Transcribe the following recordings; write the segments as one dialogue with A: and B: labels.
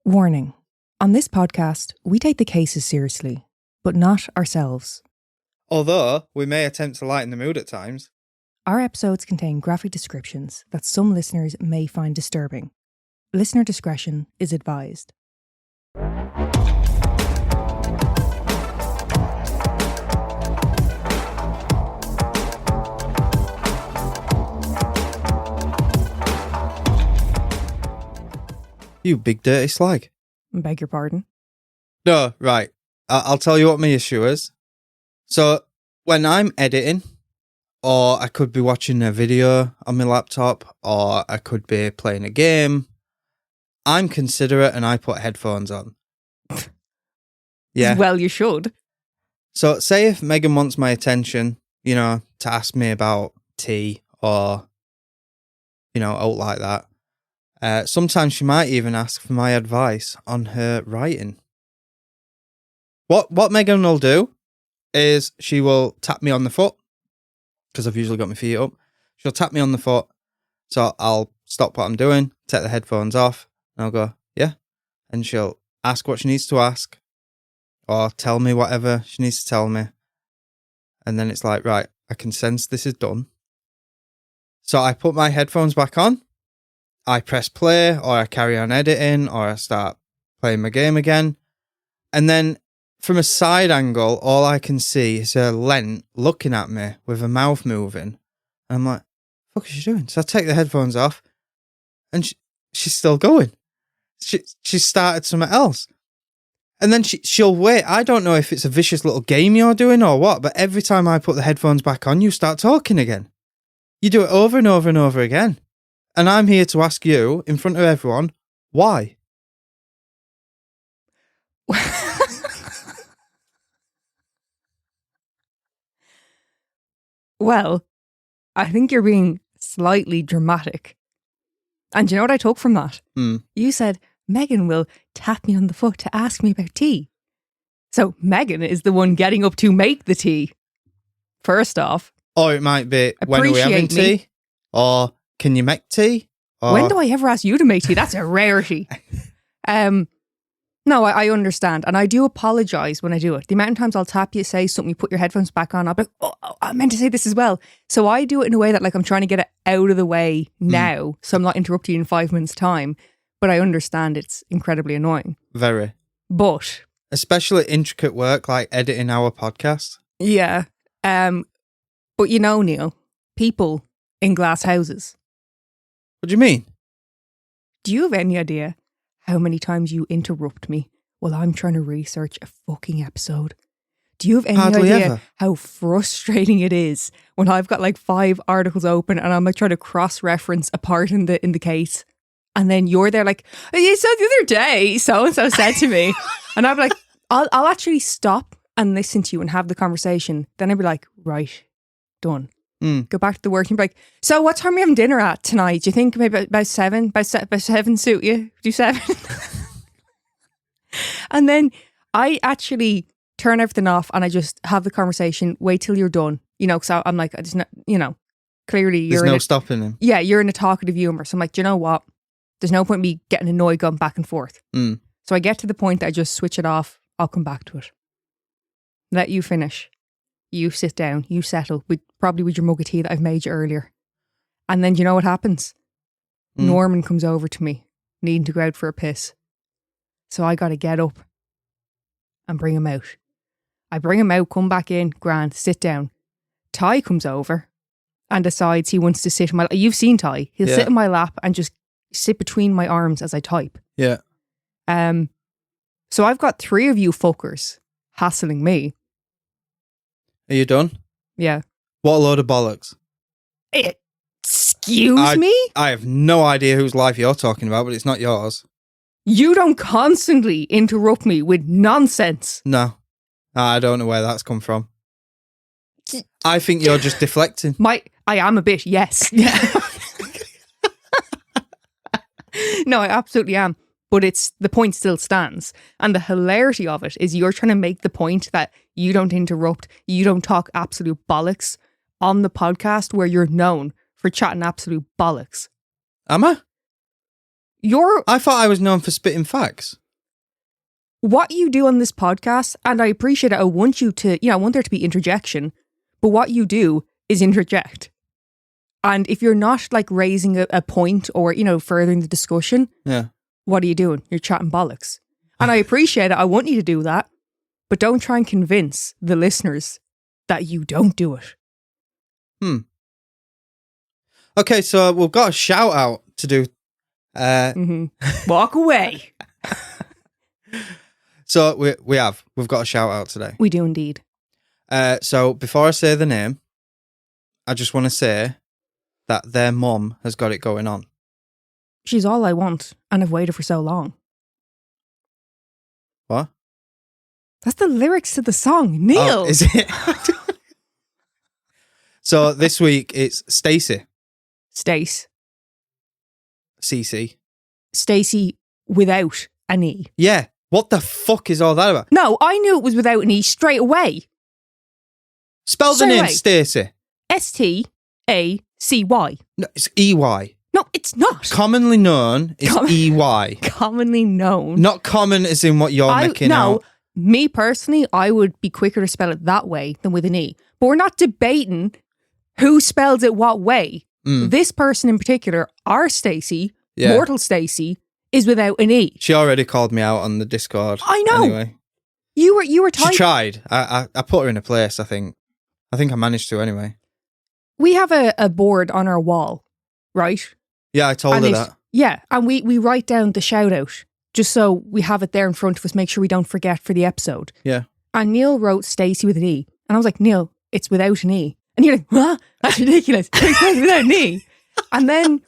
A: Warning. On this podcast, we take the cases seriously, but not ourselves.
B: Although, we may attempt to lighten the mood at times.
A: Our episodes contain graphic descriptions that some listeners may find disturbing. Listener discretion is advised.
B: You big dirty slag.
A: Beg your pardon?
B: No, right. I'll tell you what my issue is. So, when I'm editing, or I could be watching a video on my laptop, or I could be playing a game, I'm considerate and I put headphones on. Yeah.
A: Well, you should.
B: So, say if Megan wants my attention, to ask me about tea or, out like that. Sometimes she might even ask for my advice on her writing. What Megan will do is she will tap me on the foot, because I've usually got my feet up. She'll tap me on the foot, so I'll stop what I'm doing, take the headphones off, and I'll go, yeah. And she'll ask what she needs to ask, or tell me whatever she needs to tell me. And then it's like, right, I can sense this is done. So I put my headphones back on. I press play, or I carry on editing, or I start playing my game again. And then from a side angle, all I can see is her lent looking at me with her mouth moving. And I'm like, what is she doing? So I take the headphones off, and she's still going. She started something else. And then she'll wait. I don't know if it's a vicious little game you're doing or what, but every time I put the headphones back on, you start talking again. You do it over and over and over again. And I'm here to ask you, in front of everyone, why?
A: Well, I think you're being slightly dramatic. And do you know what I took from that? You said, Megan will tap me on the foot to ask me about tea. So Megan is the one getting up to make the tea. First off.
B: Or it might be, when are we having tea? Or can you make tea? Or...
A: When do I ever ask you to make tea? That's a rarity. No, I understand. And I do apologise when I do it. The amount of times I'll tap you, say something, you put your headphones back on, I'll be like, oh, I meant to say this as well. So I do it in a way that I'm trying to get it out of the way now, so I'm not interrupting you in 5 minutes' time. But I understand it's incredibly annoying.
B: Very.
A: But...
B: especially intricate work like editing our podcast.
A: Yeah. But Neil, people in glass houses.
B: What do you mean?
A: Do you have any idea how many times you interrupt me while I'm trying to research a fucking episode? Do you have any idea how frustrating it is when I've got 5 articles open and I'm trying to cross-reference a part in the case, and then you're there so the other day so-and-so said to me, and I'm like, I'll actually stop and listen to you and have the conversation. Then I'd be like, right, done. Go back to the work and be like, so what time are we having dinner at tonight? Do you think maybe about 7? By 7 suit you? Do 7? And then I actually turn everything off and I just have the conversation, wait till you're done. So I'm like, it's not, clearly you're
B: There's no stopping him.
A: Yeah, you're in a talkative humour. So I'm like, do you know what? There's no point in me getting annoyed going back and forth. So I get to the point that I just switch it off. I'll come back to it. Let you finish. You sit down, you settle, probably with your mug of tea that I've made you earlier. And then do you know what happens? Norman comes over to me, needing to go out for a piss. So I got to get up and bring him out. I bring him out, come back in, grand, sit down. Ty comes over and decides he wants to sit in my lap. You've seen Ty. He'll sit in my lap and just sit between my arms as I type.
B: Yeah.
A: So I've got 3 of you fuckers hassling me.
B: Are you done?
A: Yeah.
B: What a load of bollocks.
A: Excuse me?
B: I have no idea whose life you're talking about, but it's not yours.
A: You don't constantly interrupt me with nonsense.
B: No. I don't know where that's come from. I think you're just deflecting.
A: I am a bit, yes. Yeah. No, I absolutely am. But the point still stands. And the hilarity of it is you're trying to make the point that you don't interrupt, you don't talk absolute bollocks on the podcast where you're known for chatting absolute bollocks.
B: Am I? I thought I was known for spitting facts.
A: What you do on this podcast, and I appreciate it, I want you to, I want there to be interjection, but what you do is interject. And if you're not like raising a point or, furthering the discussion, what are you doing? You're chatting bollocks. And I appreciate it. I want you to do that, but don't try and convince the listeners that you don't do it.
B: Okay, so we've got a shout out to do.
A: Walk away.
B: So we've got a shout out today.
A: We do indeed.
B: So before I say the name, I just want to say that their mum has got it going on.
A: She's all I want, and I've waited for so long.
B: What?
A: That's the lyrics to the song, Neil.
B: Oh, is it? So this week it's Stacey.
A: Stace.
B: CC.
A: Stacey without an E.
B: Yeah. What the fuck is all that about?
A: No, I knew it was without an E straight away.
B: Spell the name Stacey.
A: Stacy.
B: No, it's EY.
A: No, it's not.
B: Commonly known is EY.
A: Commonly known.
B: Not common as in what you're making out.
A: Me personally, I would be quicker to spell it that way than with an E. But we're not debating who spells it what way. This person in particular, our Stacey, Mortal Stacey, is without an E.
B: She already called me out on the Discord.
A: I know.
B: Anyway.
A: You were typing.
B: She tried. I put her in a place, I think. I think I managed to anyway.
A: We have a board on our wall, right?
B: Yeah, I told her that.
A: Yeah, and we write down the shout out just so we have it there in front of us, make sure we don't forget for the episode.
B: Yeah.
A: And Neil wrote Stacey with an E. And I was like, Neil, it's without an E. And you're like, what? That's ridiculous. It's without an E. And then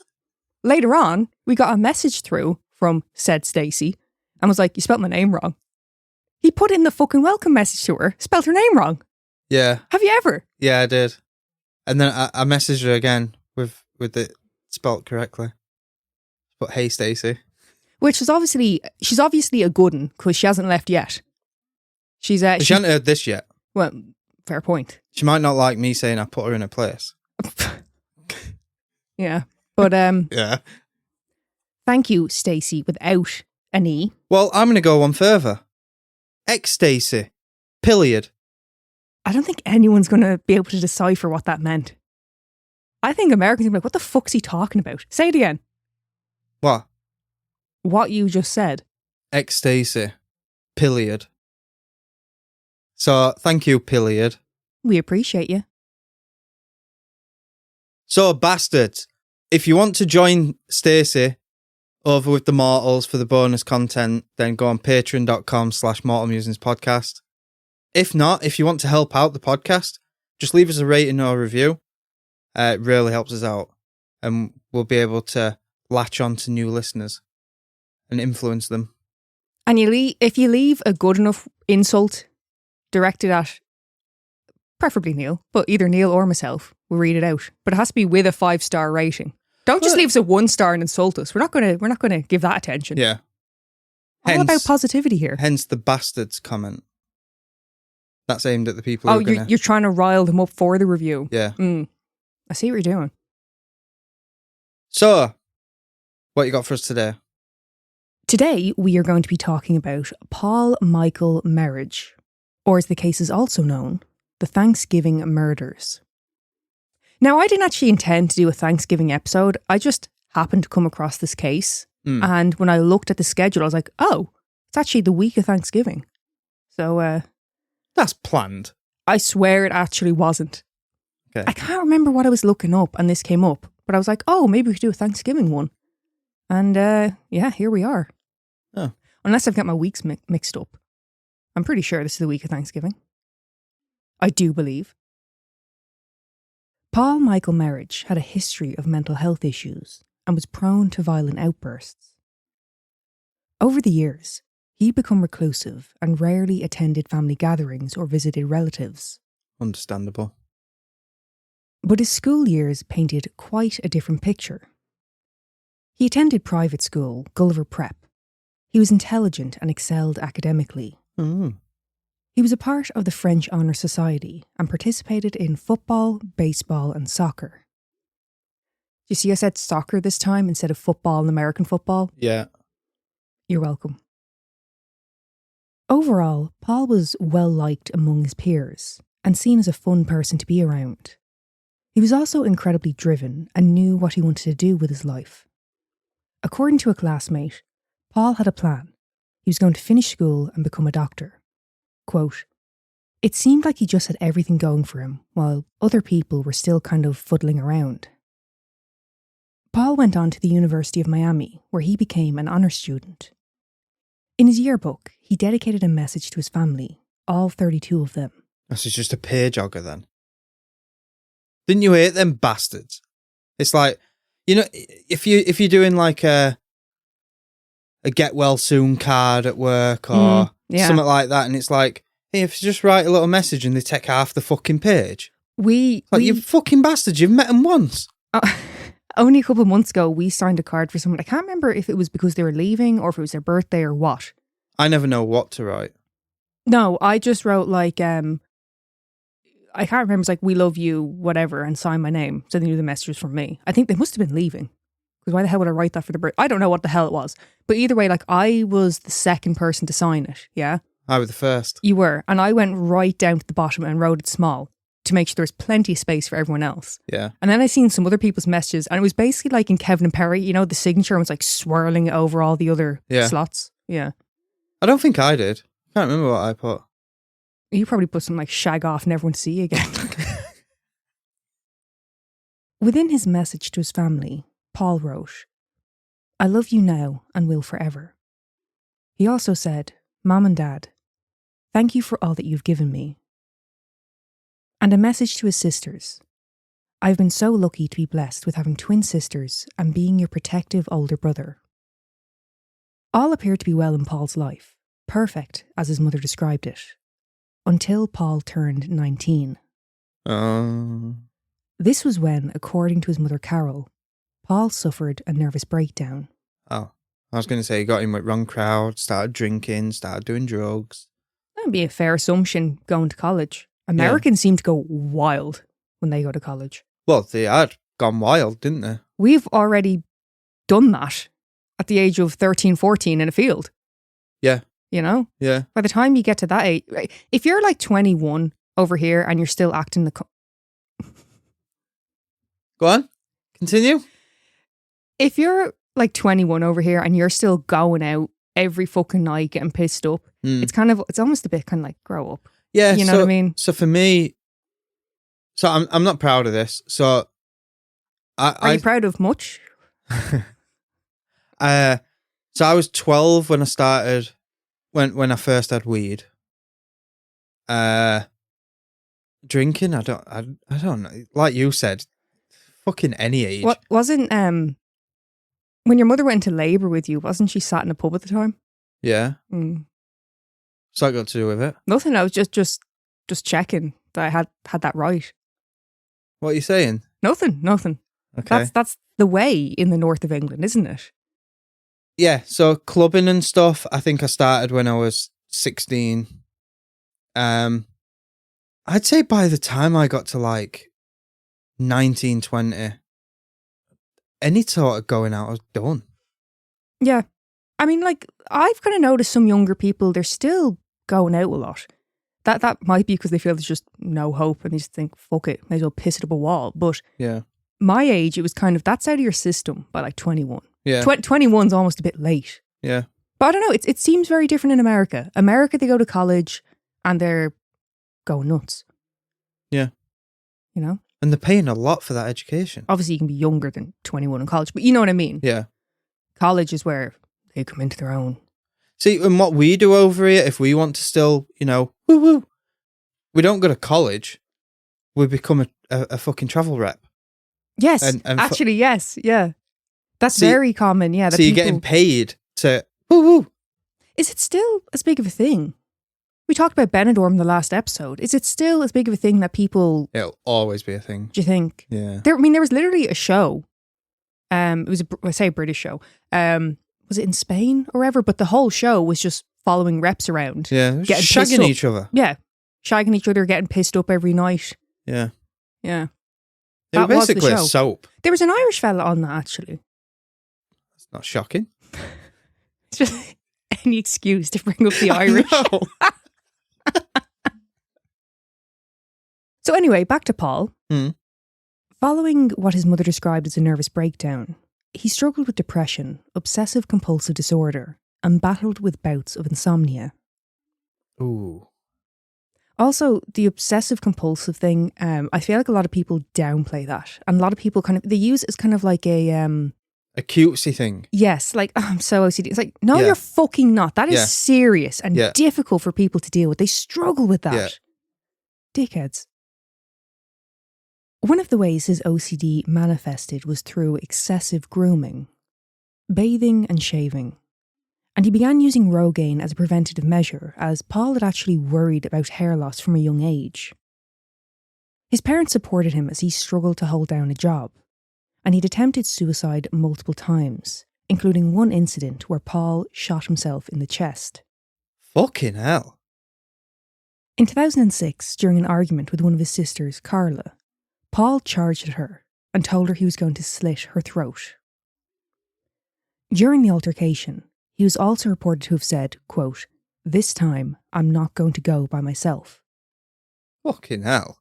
A: later on, we got a message through from said Stacey and was like, you spelled my name wrong. He put in the fucking welcome message to her, spelled her name wrong.
B: Yeah.
A: Have you ever?
B: Yeah, I did. And then I messaged her again with it spelt correctly. But hey, Stacey.
A: Which is she's obviously a good one because she hasn't left yet. She hasn't
B: heard this yet.
A: Well, fair point.
B: She might not like me saying I put her in a place.
A: Yeah. But
B: yeah.
A: Thank you, Stacey, without an E.
B: Well, I'm going to go one further. Ex-Stacey. Period.
A: I don't think anyone's going to be able to decipher what that meant. I think Americans are going to be like, what the fuck's he talking about? Say it again.
B: What?
A: What you just said.
B: Ex-Stacey. Period. So, thank you, period.
A: We appreciate you.
B: So, bastards, if you want to join Stacey over with the Mortals for the bonus content, then go on patreon.com/mortalmusingspodcast. If not, if you want to help out the podcast, just leave us a rating or a review. It really helps us out. And we'll be able to latch on to new listeners and influence them.
A: And if you leave a good enough insult directed at preferably Neil, but either Neil or myself, we'll read it out. But it has to be with a 5-star rating. Don't just leave us a 1-star and insult us. We're not gonna give that attention.
B: Yeah.
A: All about positivity here.
B: Hence the bastards comment. That's aimed at the people who are gonna...
A: you're trying to rile them up for the review.
B: Yeah.
A: I see what you're doing.
B: So, what you got for us today?
A: Today, we are going to be talking about Paul Michael Merhige, or as the case is also known, the Thanksgiving murders. Now, I didn't actually intend to do a Thanksgiving episode. I just happened to come across this case. And when I looked at the schedule, I was like, oh, it's actually the week of Thanksgiving. So,
B: that's planned.
A: I swear it actually wasn't.
B: Okay.
A: I can't remember what I was looking up and this came up. But I was like, oh, maybe we could do a Thanksgiving one. And yeah, here we are.
B: Oh.
A: Unless I've got my weeks mixed up. I'm pretty sure this is the week of Thanksgiving. I do believe. Paul Michael Merhige had a history of mental health issues and was prone to violent outbursts. Over the years, he'd become reclusive and rarely attended family gatherings or visited relatives.
B: Understandable.
A: But his school years painted quite a different picture. He attended private school, Gulliver Prep. He was intelligent and excelled academically. He was a part of the French Honour Society and participated in football, baseball and soccer. You see I said soccer this time instead of football and American football?
B: Yeah.
A: You're welcome. Overall, Paul was well liked among his peers and seen as a fun person to be around. He was also incredibly driven and knew what he wanted to do with his life. According to a classmate, Paul had a plan. He was going to finish school and become a doctor. Quote, "It seemed like he just had everything going for him, while other people were still kind of fuddling around." Paul went on to the University of Miami, where he became an honours student. In his yearbook, he dedicated a message to his family, all 32 of them.
B: This is just a page jogger then. Didn't you hate them bastards? It's like, you know, if you're doing like a get well soon card at work or something like that, and it's like, hey, if you just write a little message and they take half the fucking page. You fucking bastards, you've met them once.
A: Only a couple of months ago, we signed a card for someone. I can't remember if it was because they were leaving or if it was their birthday or what.
B: I never know what to write.
A: No, I just wrote like, I can't remember, it's like, "We love you," whatever, and sign my name. So they knew the message was from me. I think they must have been leaving. Because why the hell would I write that for the birthday? I don't know what the hell it was. But either way, like, I was the second person to sign it, yeah?
B: I was the first.
A: You were. And I went right down to the bottom and wrote it small to make sure there was plenty of space for everyone else.
B: Yeah.
A: And then I seen some other people's messages, and it was basically like in Kevin and Perry, you know, the signature was like swirling over all the other slots. Yeah.
B: I don't think I did. I can't remember what I put.
A: You probably put some like "shag off, never want to see you again." Within his message to his family, Paul wrote, "I love you now and will forever." He also said, "Mom and Dad, thank you for all that you've given me." And a message to his sisters. "I've been so lucky to be blessed with having twin sisters and being your protective older brother." All appeared to be well in Paul's life, perfect as his mother described it, until Paul turned 19. This was when, according to his mother Carol, Paul suffered a nervous breakdown.
B: Oh, I was going to say he got in with wrong crowd, started drinking, started doing drugs.
A: That would be a fair assumption going to college. Americans seem to go wild when they go to college.
B: Well, they had gone wild, didn't they?
A: We've already done that at the age of 13, 14 in a field.
B: Yeah.
A: You know?
B: Yeah.
A: By the time you get to that age, if you're like 21 over here and you're still acting the...
B: Go on. Continue.
A: If you're like 21 over here and you're still going out every fucking night getting pissed up, it's almost a bit kind of like, grow up.
B: Yeah.
A: You know what I mean?
B: So for me, I'm not proud of this. So
A: Are you proud of much?
B: So I was 12 when I started, when I first had weed. Drinking, I don't know. Like you said, fucking any age.
A: What wasn't when your mother went into labour with you? Wasn't she sat in a pub at the time?
B: Yeah. So I got to do with it.
A: Nothing. I was just checking that I had that right.
B: What are you saying?
A: Nothing.
B: Okay.
A: That's the way in the north of England, isn't it?
B: Yeah. So clubbing and stuff. I think I started when I was 16. I'd say by the time I got to like 19, 20, any sort of going out, I was done.
A: Yeah. I mean, like, I've kind of noticed some younger people, they're still going out a lot. That might be because they feel there's just no hope and they just think, fuck it, may as well piss it up a wall. But
B: yeah,
A: my age, it was kind of, that's out of your system by like 21.
B: Yeah.
A: 21's almost a bit late.
B: Yeah.
A: But I don't know, it seems very different in America. America, they go to college and they're going nuts.
B: Yeah.
A: You know?
B: And they're paying a lot for that education.
A: Obviously, you can be younger than 21 in college, but you know what I mean?
B: Yeah.
A: College is where they come into their own.
B: See, and what we do over here, if we want to still, woo, we don't go to college. We become a fucking travel rep.
A: Yes, actually, yes, yeah. That's very common, yeah.
B: So you're getting paid to woo.
A: Is it still as big of a thing? We talked about Benidorm in the last episode. Is it still as big of a thing that people...
B: It'll always be a thing.
A: Do you think?
B: Yeah.
A: There was literally a show. It was a British show. Was it in Spain or wherever? But the whole show was just following reps around.
B: Yeah, shagging each other.
A: Yeah, shagging each other, getting pissed up every night.
B: Yeah.
A: Yeah. That was the
B: basically a
A: show.
B: soap.
A: There was an Irish fella on that, actually.
B: It's not shocking.
A: It's just any excuse to bring up the Irish. So anyway, back to Paul. Following what his mother described as a nervous breakdown, he struggled with depression, obsessive compulsive disorder, and battled with bouts of insomnia.
B: Ooh.
A: Also, the obsessive compulsive thing, I feel like a lot of people downplay that. And a lot of people they use it as kind of like a
B: cutesy thing.
A: Yes, like, oh, I'm so OCD. It's like, no, you're fucking not. That is serious and difficult for people to deal with. They struggle with that. Dickheads. One of the ways his OCD manifested was through excessive grooming, bathing and shaving. And he began using Rogaine as a preventative measure, as Paul had actually worried about hair loss from a young age. His parents supported him as he struggled to hold down a job, and he'd attempted suicide multiple times, including one incident where Paul shot himself in the chest.
B: Fucking hell.
A: In 2006, during an argument with one of his sisters, Carla, Paul charged at her and told her he was going to slit her throat. During the altercation, he was also reported to have said, quote, "This time, I'm not going to go by myself."
B: Fucking hell.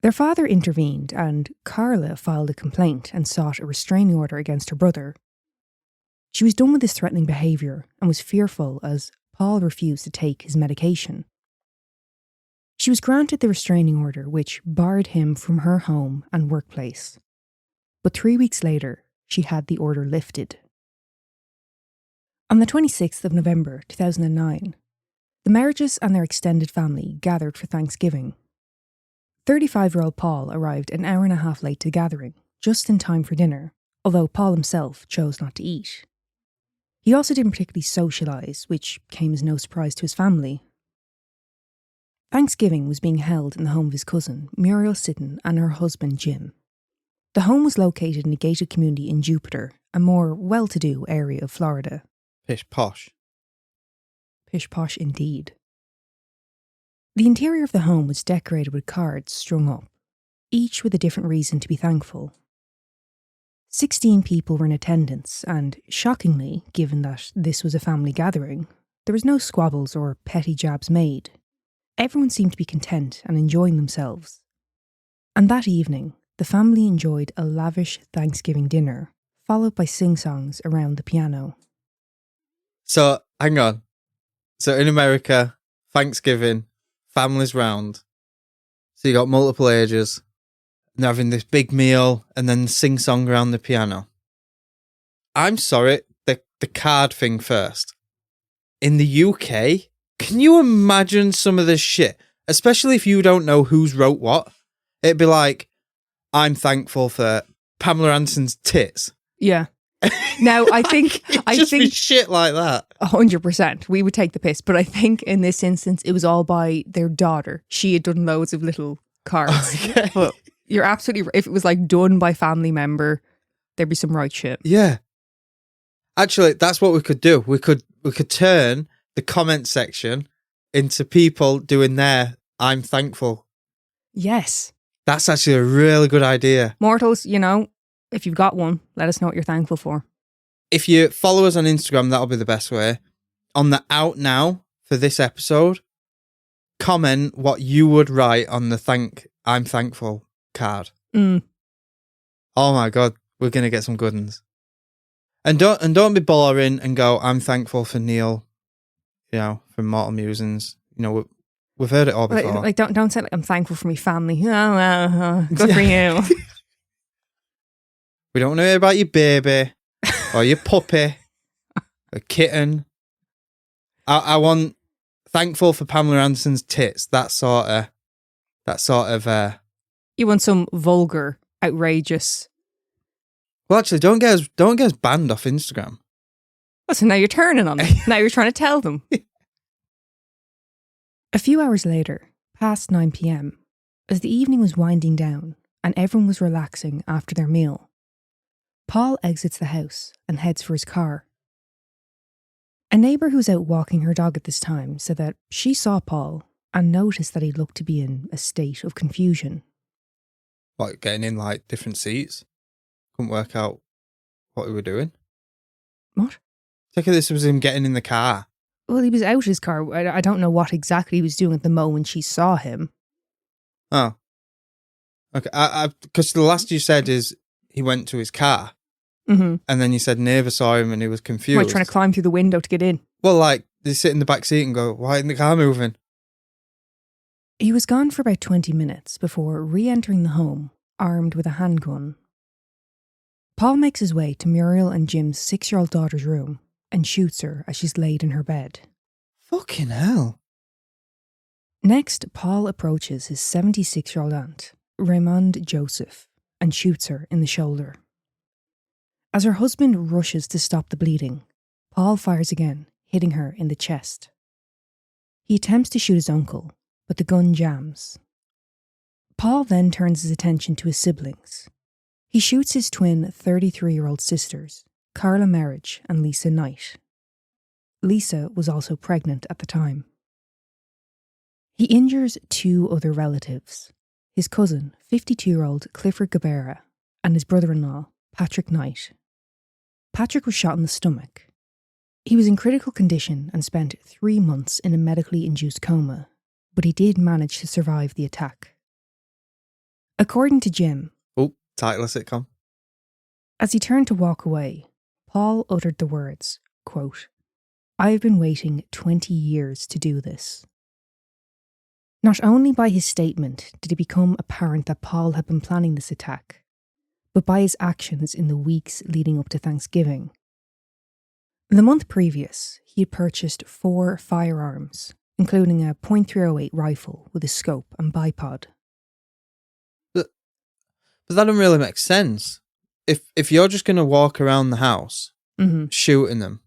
A: Their father intervened and Carla filed a complaint and sought a restraining order against her brother. She was done with his threatening behaviour and was fearful as Paul refused to take his medication. She was granted the restraining order, which barred him from her home and workplace. But 3 weeks later, she had the order lifted. On the 26th of November 2009, the Merhiges and their extended family gathered for Thanksgiving. 35-year-old Paul arrived an hour and a half late to the gathering, just in time for dinner, although Paul himself chose not to eat. He also didn't particularly socialise, which came as no surprise to his family. Thanksgiving was being held in the home of his cousin, Muriel Sitton, and her husband, Jim. The home was located in a gated community in Jupiter, a more well-to-do area of Florida.
B: Pish posh.
A: Pish posh indeed. The interior of the home was decorated with cards strung up, each with a different reason to be thankful. 16 people were in attendance, and shockingly, given that this was a family gathering, there was no squabbles or petty jabs made. Everyone seemed to be content and enjoying themselves. And that evening, the family enjoyed a lavish Thanksgiving dinner, followed by sing-songs around the piano.
B: So, hang on. So in America, Thanksgiving, families round. So you got multiple ages, and they're having this big meal, and then sing-song around the piano. I'm sorry, the card thing first. In the UK, can you imagine some of this shit? Especially if you don't know who's wrote what. It'd be like, I'm thankful for Pamela Anderson's tits.
A: Yeah. Now, I think
B: be shit like that.
A: 100%. We would take the piss, but I think in this instance, it was all by their daughter. She had done loads of little cards.
B: Okay.
A: But you're absolutely right. If it was like done by family member, there'd be some right shit.
B: Yeah. Actually, that's what we could do. We could turn the comment section into people doing their I'm thankful.
A: Yes.
B: That's actually a really good idea.
A: Mortals, if you've got one, let us know what you're thankful for.
B: If you follow us on Instagram, that'll be the best way. On the out now for this episode, comment what you would write on the I'm thankful card. Oh my God, we're going to get some good ones. And don't be boring and go, I'm thankful for Neil, from Mortal Musings. We've heard it all before.
A: Like don't say like I'm thankful for my family. Good for you.
B: We don't want to hear about your baby or your puppy or kitten. I want thankful for Pamela Anderson's tits. That sort of.
A: You want some vulgar, outrageous.
B: Well, actually, don't get us banned off Instagram.
A: Oh, so now you're turning on them. Now you're trying to tell them. A few hours later, past 9 p.m, as the evening was winding down and everyone was relaxing after their meal, Paul exits the house and heads for his car. A neighbour who was out walking her dog at this time said that she saw Paul and noticed that he looked to be in a state of confusion.
B: Like getting in like different seats. Couldn't work out what we were doing.
A: What?
B: Take it this was him getting in the car.
A: Well, he was out his car. I don't know what exactly he was doing at the moment she saw him.
B: Oh. Okay. Because the last you said is he went to his car.
A: Mm-hmm.
B: And then you said neighbour saw him and he was confused.
A: Like trying to climb through the window to get in.
B: Well, like, they sit in the back seat and go, why isn't the car moving?
A: He was gone for about 20 minutes before re-entering the home, armed with a handgun. Paul makes his way to Muriel and Jim's 6-year-old daughter's room and shoots her as she's laid in her bed.
B: Fucking hell.
A: Next, Paul approaches his 76-year-old aunt, Raymond Joseph, and shoots her in the shoulder. As her husband rushes to stop the bleeding, Paul fires again, hitting her in the chest. He attempts to shoot his uncle, but the gun jams. Paul then turns his attention to his siblings. He shoots his twin 33-year-old sisters, Carla Merhige and Lisa Knight. Lisa was also pregnant at the time. He injures 2 other relatives, his cousin, 52-year-old Clifford Gabera, and his brother-in-law, Patrick Knight. Patrick was shot in the stomach. He was in critical condition and spent 3 months in a medically induced coma, but he did manage to survive the attack. According to Jim,
B: Title of sitcom.
A: As he turned to walk away, Paul uttered the words, quote, "I have been waiting 20 years to do this." Not only by his statement did it become apparent that Paul had been planning this attack, but by his actions in the weeks leading up to Thanksgiving. The month previous, he had purchased 4 firearms, including a .308 rifle with a scope and bipod.
B: But that doesn't really make sense. If you're just going to walk around the house shooting them,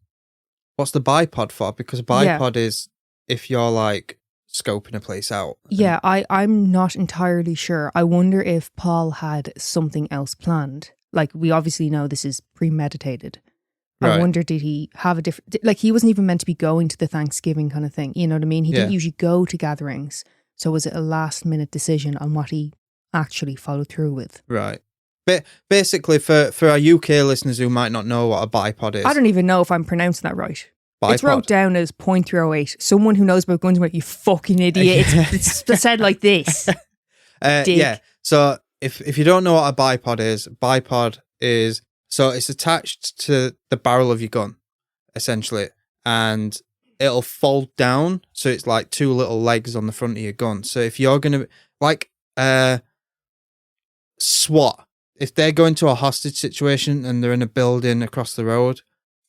B: what's the bipod for? Because a bipod is if you're like scoping a place out.
A: Yeah, I'm not entirely sure. I wonder if Paul had something else planned. Like, we obviously know this is premeditated.
B: Right.
A: I wonder, did he have a different... Like, he wasn't even meant to be going to the Thanksgiving kind of thing. You know what I mean? He didn't usually go to gatherings. So was it a last-minute decision on what he actually followed through with?
B: Right. But basically, for our UK listeners who might not know what a bipod is...
A: I don't even know if I'm pronouncing that right.
B: Bipod.
A: It's wrote down as .308. Someone who knows about guns, you fucking idiot. It's said like this.
B: Yeah. So if you don't know what a bipod is, so it's attached to the barrel of your gun, essentially, and it'll fold down, so it's like 2 little legs on the front of your gun. So if you're gonna SWAT, if they're going to a hostage situation and they're in a building across the road,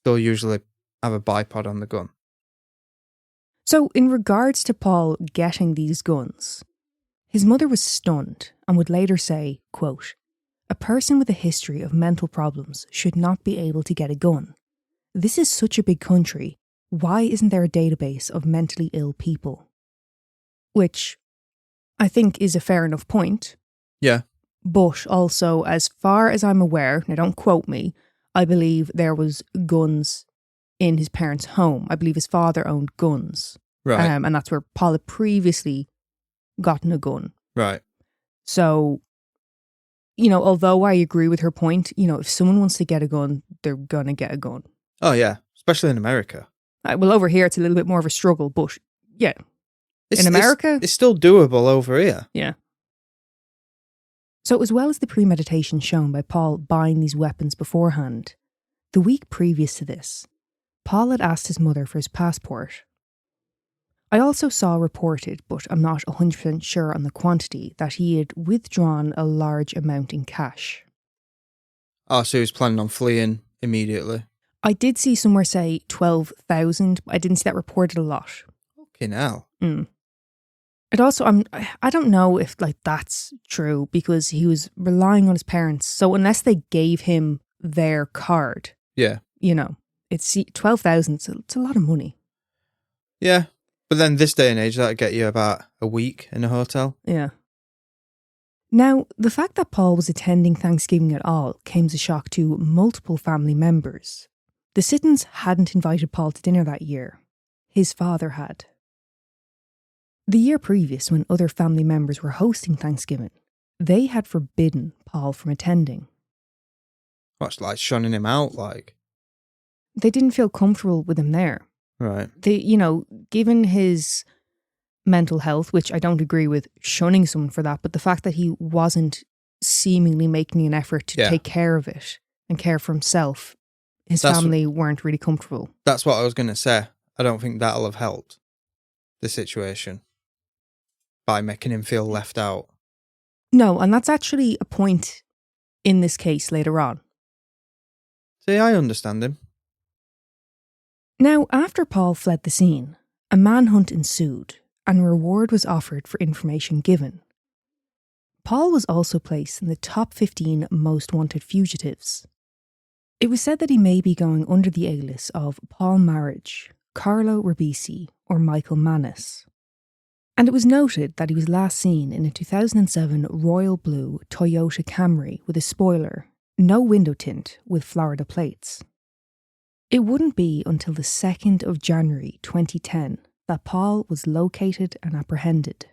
B: they'll usually have a bipod on the gun.
A: So in regards to Paul getting these guns, his mother was stunned and would later say, quote, "A person with a history of mental problems should not be able to get a gun. This is such a big country. Why isn't there a database of mentally ill people?" Which I think is a fair enough point.
B: Yeah.
A: But also, as far as I'm aware, now don't quote me, I believe there was guns in his parents' home. I believe his father owned guns.
B: Right.
A: And that's where Paul had previously gotten a gun.
B: Right.
A: So, although I agree with her point, if someone wants to get a gun, they're going to get a gun.
B: Oh, yeah. Especially in America.
A: Well, over here, it's a little bit more of a struggle, but yeah. In America...
B: It's still doable over here.
A: Yeah. So as well as the premeditation shown by Paul buying these weapons beforehand, the week previous to this, Paul had asked his mother for his passport. I also saw reported, but I'm not 100% sure on the quantity, that he had withdrawn a large amount in cash.
B: Oh, so he was planning on fleeing immediately.
A: I did see somewhere say 12,000, but I didn't see that reported a lot.
B: Fucking hell.
A: It also, I don't know if that's true, because he was relying on his parents. So unless they gave him their card, it's 12,000. It's a lot of money.
B: Yeah, but then this day and age, that'd get you about a week in a hotel.
A: Yeah. Now, the fact that Paul was attending Thanksgiving at all came as a shock to multiple family members. The Sittons hadn't invited Paul to dinner that year. His father had. The year previous, when other family members were hosting Thanksgiving, they had forbidden Paul from attending.
B: What's like shunning him out, like?
A: They didn't feel comfortable with him there.
B: Right.
A: Given his mental health, which I don't agree with shunning someone for that, but the fact that he wasn't seemingly making an effort to take care of it and care for himself, his family weren't really comfortable.
B: That's what I was going to say. I don't think that'll have helped the situation by making him feel left out.
A: No, and that's actually a point in this case later on.
B: See, I understand him.
A: Now, after Paul fled the scene, a manhunt ensued and a reward was offered for information given. Paul was also placed in the top 15 most wanted fugitives. It was said that he may be going under the alias of Paul Marriage, Carlo Ribisi, or Michael Mannis. And it was noted that he was last seen in a 2007 royal blue Toyota Camry with a spoiler, no window tint, with Florida plates. It wouldn't be until the 2nd of January 2010 that Paul was located and apprehended.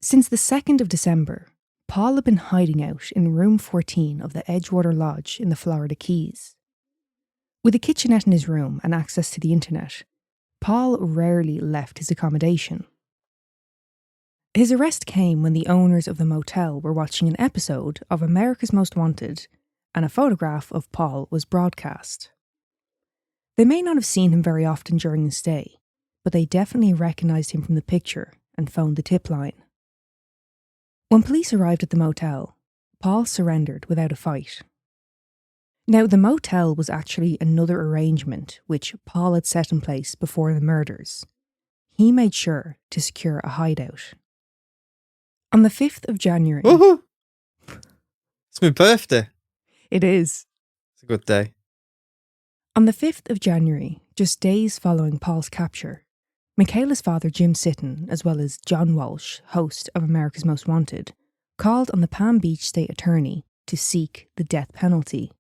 A: Since the 2nd of December, Paul had been hiding out in room 14 of the Edgewater Lodge in the Florida Keys. With a kitchenette in his room and access to the internet, Paul rarely left his accommodation. His arrest came when the owners of the motel were watching an episode of America's Most Wanted and a photograph of Paul was broadcast. They may not have seen him very often during the stay, but they definitely recognised him from the picture and phoned the tip line. When police arrived at the motel, Paul surrendered without a fight. Now, the motel was actually another arrangement which Paul had set in place before the murders. He made sure to secure a hideout. On the 5th of January...
B: Woohoo! It's my birthday.
A: It is.
B: It's a good day.
A: On the 5th of January, just days following Paul's capture, Michaela's father Jim Sitton, as well as John Walsh, host of America's Most Wanted, called on the Palm Beach State Attorney to seek the death penalty.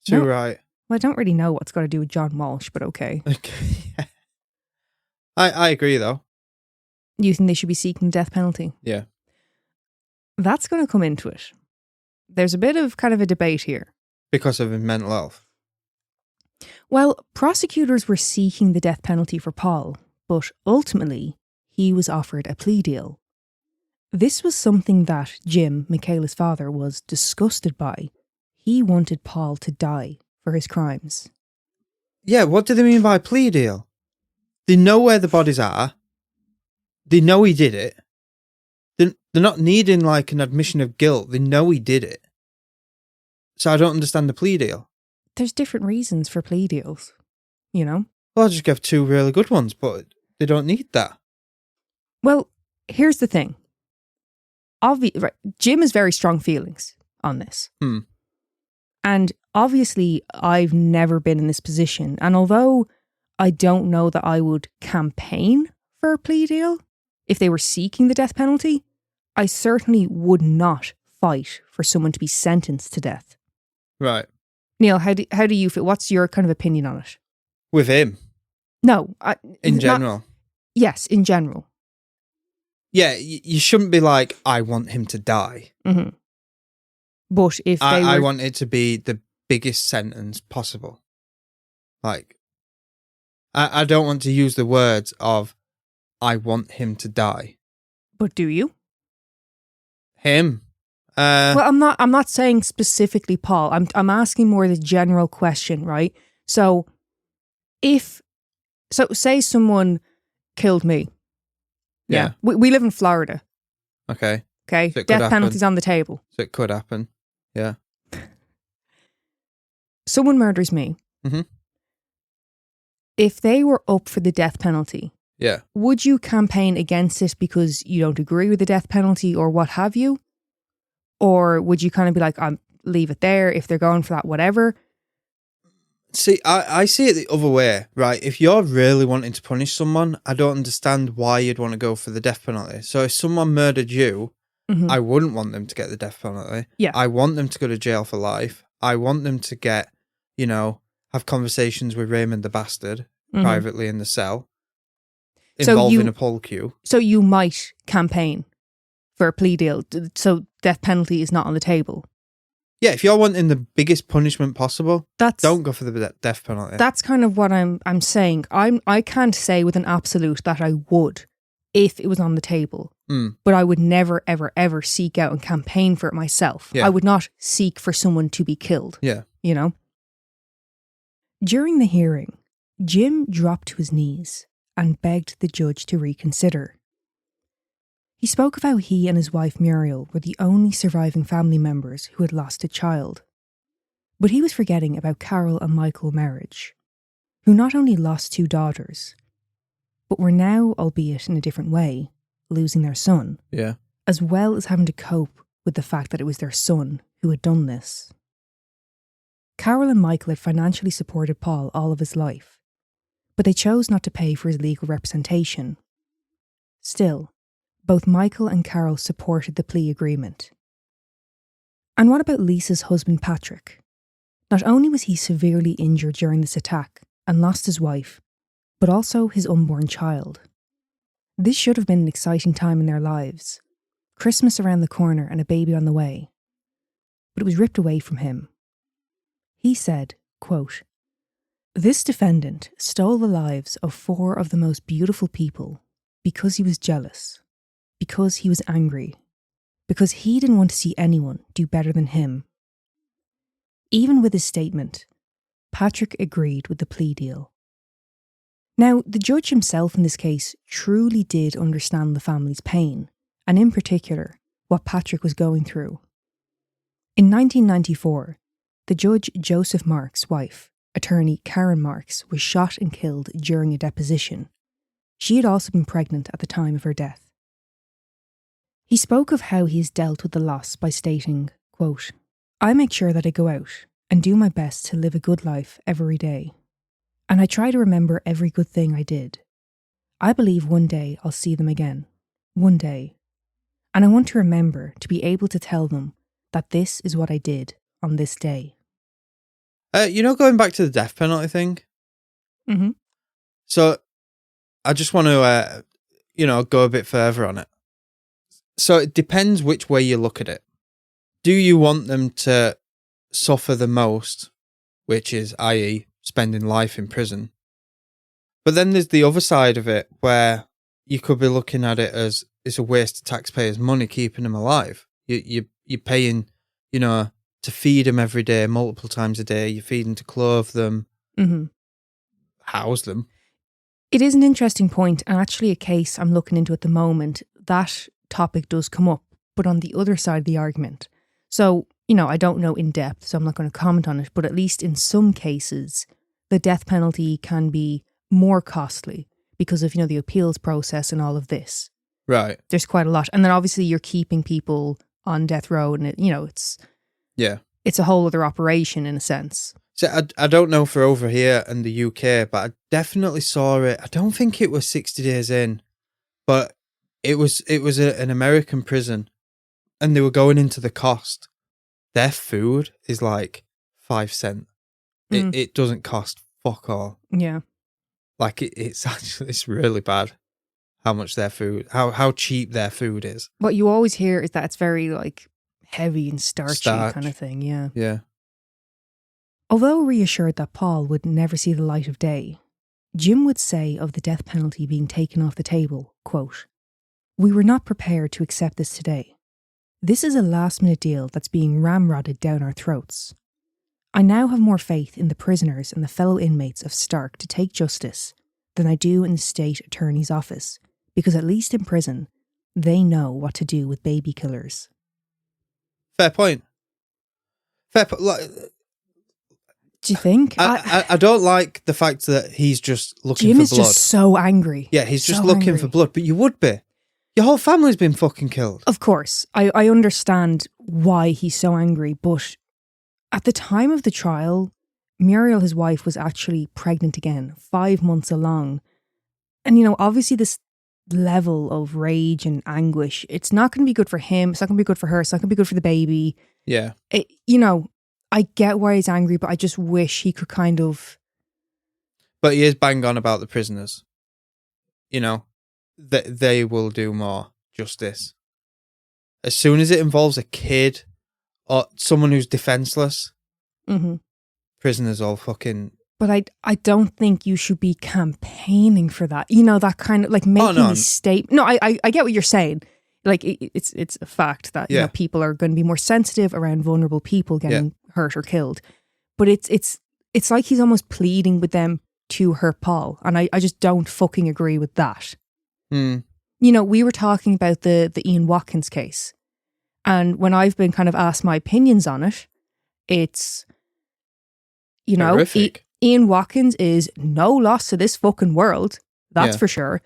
B: Too right.
A: Well, I don't really know what's got to do with John Walsh, but okay.
B: Okay. I agree, though.
A: You think they should be seeking the death penalty?
B: Yeah.
A: That's going to come into it. There's a bit of kind of a debate here.
B: Because of his mental health?
A: Well, prosecutors were seeking the death penalty for Paul, but ultimately, he was offered a plea deal. This was something that Jim, Michaela's father, was disgusted by. He wanted Paul to die for his crimes.
B: Yeah, what do they mean by plea deal? They know where the bodies are. They know he did it. They're not needing like an admission of guilt. They know he did it. So I don't understand the plea deal.
A: There's different reasons for plea deals, you know?
B: Well, I'll just give 2 really good ones, but they don't need that.
A: Well, here's the thing. Jim has very strong feelings on this. And obviously, I've never been in this position. And although I don't know that I would campaign for a plea deal if they were seeking the death penalty, I certainly would not fight for someone to be sentenced to death.
B: Right.
A: Neil, how do you feel? What's your kind of opinion on it?
B: With him?
A: No.
B: In general?
A: Yes, in general.
B: Yeah, you shouldn't be like, I want him to die.
A: Mm-hmm. But if
B: I want it to be the biggest sentence possible. Like, I don't want to use the words of, I want him to die.
A: But do you?
B: Him?
A: Well, I'm not saying specifically Paul. I'm asking more the general question, right? So, say someone killed me. Yeah. We live in Florida.
B: Okay.
A: Okay.
B: So
A: death penalty's on the table.
B: So it could happen. Yeah.
A: Someone murders me.
B: Mm-hmm.
A: If they were up for the death penalty,
B: yeah,
A: would you campaign against it because you don't agree with the death penalty or what have you? Or would you kind of be like, leave it there if they're going for that, whatever?
B: See, I see it the other way, right? If you're really wanting to punish someone, I don't understand why you'd want to go for the death penalty. So if someone murdered you, I wouldn't want them to get the death penalty.
A: Yeah.
B: I want them to go to jail for life. I want them to get, have conversations with Raymond the Bastard privately in the cell, involving a poll queue.
A: So you might campaign for a plea deal. So death penalty is not on the table.
B: Yeah, if you're wanting the biggest punishment possible, don't go for the death penalty.
A: That's kind of what I'm saying. I can't say with an absolute that I would if it was on the table. But I would never, ever, ever seek out and campaign for it myself.
B: Yeah.
A: I would not seek for someone to be killed.
B: Yeah.
A: You know? During the hearing, Jim dropped to his knees and begged the judge to reconsider. He spoke of how he and his wife Muriel were the only surviving family members who had lost a child. But he was forgetting about Carol and Michael Merhige, who not only lost 2 daughters, but were now, albeit in a different way, losing their son, as well as having to cope with the fact that it was their son who had done this. Carol and Michael had financially supported Paul all of his life, but they chose not to pay for his legal representation. Still, both Michael and Carol supported the plea agreement. And what about Lisa's husband Patrick? Not only was he severely injured during this attack and lost his wife, but also his unborn child. This should have been an exciting time in their lives. Christmas around the corner and a baby on the way. But it was ripped away from him. He said, quote, "This defendant stole the lives of 4 of the most beautiful people because he was jealous, because he was angry, because he didn't want to see anyone do better than him." Even with his statement, Patrick agreed with the plea deal. Now, the judge himself in this case truly did understand the family's pain, and in particular, what Patrick was going through. In 1994, the judge Joseph Marks' wife, attorney Karen Marks, was shot and killed during a deposition. She had also been pregnant at the time of her death. He spoke of how he has dealt with the loss by stating, quote, "I make sure that I go out and do my best to live a good life every day. And I try to remember every good thing I did. I believe one day I'll see them again. One day. And I want to remember to be able to tell them that this is what I did on this day."
B: Going back to the death penalty thing.
A: Mm-hmm.
B: So I just want to, go a bit further on it. So it depends which way you look at it. Do you want them to suffer the most, which is, i.e., spending life in prison? But then there's the other side of it where you could be looking at it as it's a waste of taxpayers' money keeping them alive. You're paying, to feed them every day, multiple times a day. You're feeding to clothe them, house them.
A: It is an interesting point, and actually a case I'm looking into at the moment. That topic does come up, but on the other side of the argument. So, I don't know in depth, so I'm not going to comment on it, but at least in some cases, the death penalty can be more costly because of, the appeals process and all of this.
B: Right.
A: There's quite a lot. And then obviously you're keeping people on death row and, it's a whole other operation in a sense.
B: So I don't know for over here in the UK, but I definitely saw it. I don't think it was 60 days in, but it was an American prison, and they were going into the cost. Their food is like 5 cents. It doesn't cost fuck all.
A: Yeah.
B: Like it's really bad how much their food, how cheap their food is.
A: What you always hear is that it's very like heavy and starchy kind of thing. Yeah.
B: Yeah.
A: Although reassured that Paul would never see the light of day, Jim would say of the death penalty being taken off the table, quote, "We were not prepared to accept this today. This is a last-minute deal that's being ramrodded down our throats. I now have more faith in the prisoners and the fellow inmates of Stark to take justice than I do in the state attorney's office, because at least in prison, they know what to do with baby killers."
B: Fair point.
A: Do you think?
B: I don't like the fact that he's just looking
A: Jim
B: for blood.
A: Jim is just so angry.
B: Yeah, he's just looking for blood, but you would be. Your whole family's been fucking killed.
A: Of course. I understand why he's so angry, but at the time of the trial, Muriel, his wife, was actually pregnant again, 5 months along. And, obviously this level of rage and anguish, it's not going to be good for him. It's not going to be good for her. It's not going to be good for the baby.
B: Yeah.
A: I get why he's angry, but I just wish he could kind of...
B: But he is bang on about the prisoners. They will do more justice. As soon as it involves a kid or someone who's defenseless, prisoners all fucking...
A: But I don't think you should be campaigning for that. You know, that kind of like making these statements. No, I get what you're saying. Like it's a fact that you know people are going to be more sensitive around vulnerable people getting hurt or killed. But it's like he's almost pleading with them to hurt Paul, and I just don't fucking agree with that. You know, we were talking about the Ian Watkins case, and when I've been kind of asked my opinions on it, it's, you know, Ian Watkins is no loss to this fucking world, that's for sure.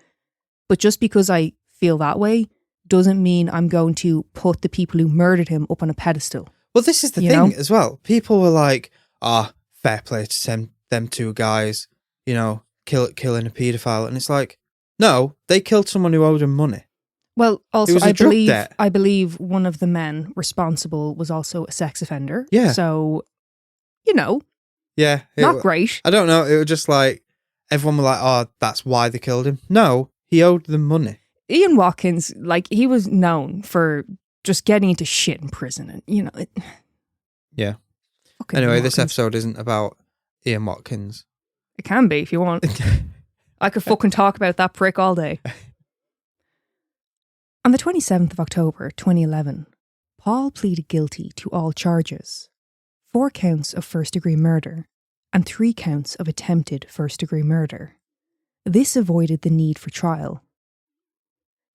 A: But just because I feel that way doesn't mean I'm going to put the people who murdered him up on a pedestal.
B: Well, this is the thing as well. People were like, fair play to them two guys, you know, killing a paedophile. And it's like, no, they killed someone who owed them money.
A: Well, also, I believe one of the men responsible was also a sex offender.
B: Yeah.
A: So, you know.
B: Yeah.
A: Not great.
B: I don't know. It was just like, everyone was like, oh, that's why they killed him. No, he owed them money.
A: Ian Watkins, like, he was known for just getting into shit in prison. And, you know.
B: Yeah. Anyway, this episode isn't about Ian Watkins.
A: It can be if you want. I could fucking talk about that prick all day. On the 27th of October, 2011, Paul pleaded guilty to all charges. 4 counts of first-degree murder and 3 counts of attempted first-degree murder. This avoided the need for trial.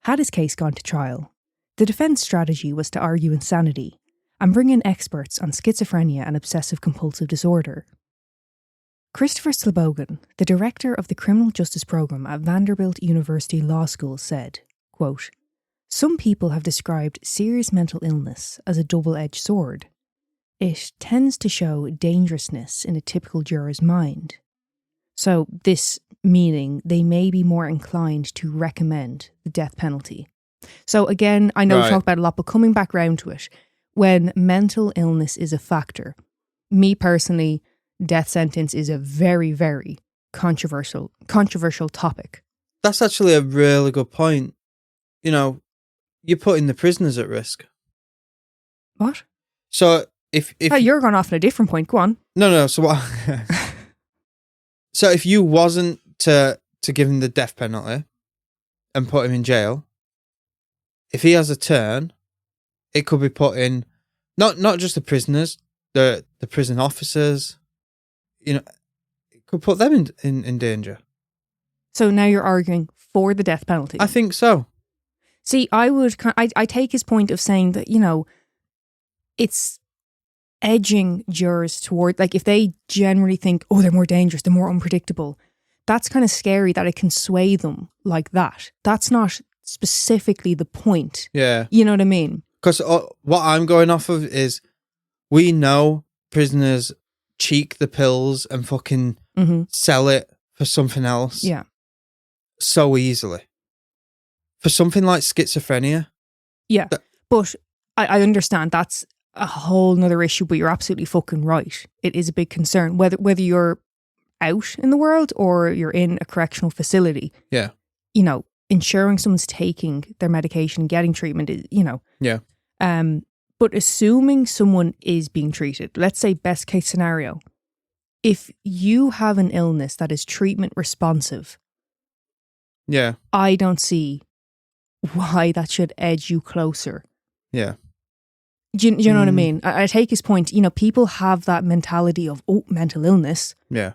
A: Had his case gone to trial, the defence strategy was to argue insanity and bring in experts on schizophrenia and obsessive-compulsive disorder. Christopher Slebogan, the director of the Criminal Justice Programme at Vanderbilt University Law School, said, quote, "Some people have described serious mental illness as a double-edged sword. It tends to show dangerousness in a typical juror's mind. So this meaning they may be more inclined to recommend the death penalty." So again, I know we talked about it a lot, but coming back round to it, when mental illness is a factor, me personally, death sentence is a very, very controversial topic.
B: That's actually a really good point. You know, you're putting the prisoners at risk.
A: What?
B: So if
A: you're going off on a different point, go on.
B: No. So what? So if you wasn't to give him the death penalty and put him in jail, if he has a turn, it could be put in not just the prisoners, the prison officers. You know, it could put them in danger.
A: So now you're arguing for the death penalty.
B: I think so.
A: See, I take his point of saying that, you know, it's edging jurors toward, like, if they generally think, oh, they're more dangerous, they're more unpredictable, that's kind of scary that it can sway them like that. That's not specifically the point.
B: Yeah.
A: You know what I mean?
B: Because what I'm going off of is, we know prisoners cheek the pills and fucking sell it for something else.
A: Yeah.
B: So easily. For something like schizophrenia.
A: Yeah. But I understand that's a whole nother issue, but you're absolutely fucking right. It is a big concern. Whether you're out in the world or you're in a correctional facility.
B: Yeah.
A: You know, ensuring someone's taking their medication, getting treatment is, you know.
B: Yeah.
A: But assuming someone is being treated, let's say best case scenario, if you have an illness that is treatment responsive,
B: yeah,
A: I don't see why that should edge you closer.
B: Yeah.
A: Do you know what I mean? I take his point. You know, people have that mentality of, oh, mental illness.
B: Yeah.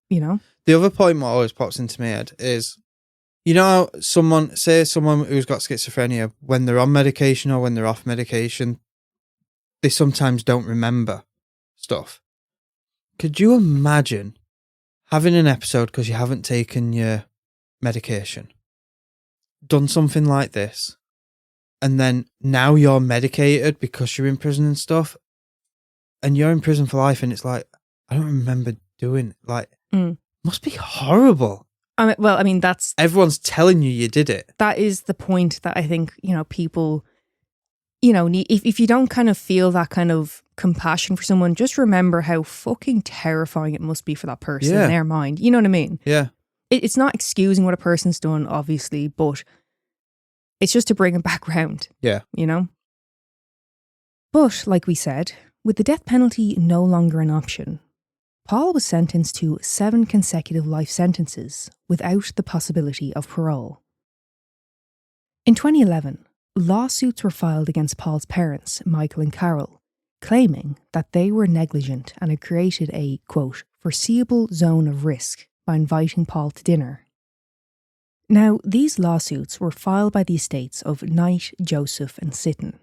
A: You know?
B: The other point that always pops into my head is, you know, someone who's got schizophrenia, when they're on medication or when they're off medication, they sometimes don't remember stuff. Could you imagine having an episode because you haven't taken your medication, done something like this, and then now you're medicated because you're in prison and stuff, and you're in prison for life, and it's like, I don't remember doing it. Like, must be horrible.
A: I mean, that's...
B: Everyone's telling you did it.
A: That is the point that I think, you know, people, you know, if you don't kind of feel that kind of compassion for someone, just remember how fucking terrifying it must be for that person in their mind. You know what I mean?
B: Yeah.
A: It's not excusing what a person's done, obviously, but it's just to bring it back round.
B: Yeah.
A: You know? But, like we said, with the death penalty no longer an option, Paul was sentenced to 7 consecutive life sentences without the possibility of parole. In 2011, lawsuits were filed against Paul's parents, Michael and Carol, claiming that they were negligent and had created a, quote, foreseeable zone of risk by inviting Paul to dinner. Now, these lawsuits were filed by the estates of Knight, Joseph and Sitton.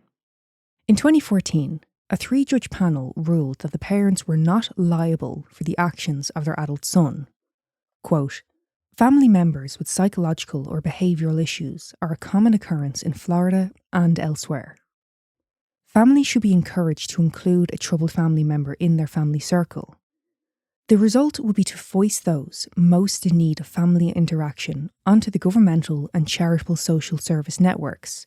A: In 2014, a 3-judge panel ruled that the parents were not liable for the actions of their adult son. Quote, family members with psychological or behavioural issues are a common occurrence in Florida and elsewhere. Families should be encouraged to include a troubled family member in their family circle. The result would be to foist those most in need of family interaction onto the governmental and charitable social service networks,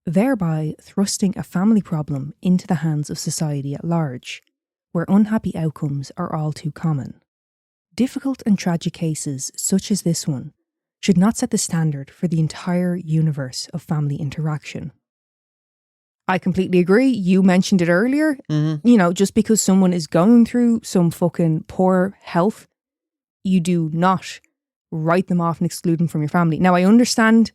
A: thereby thrusting a family problem into the hands of society at large, where unhappy outcomes are all too common. Difficult and tragic cases such as this one should not set the standard for the entire universe of family interaction. I completely agree. You mentioned it earlier.
B: Mm-hmm.
A: You know, just because someone is going through some fucking poor health, you do not write them off and exclude them from your family. Now, I understand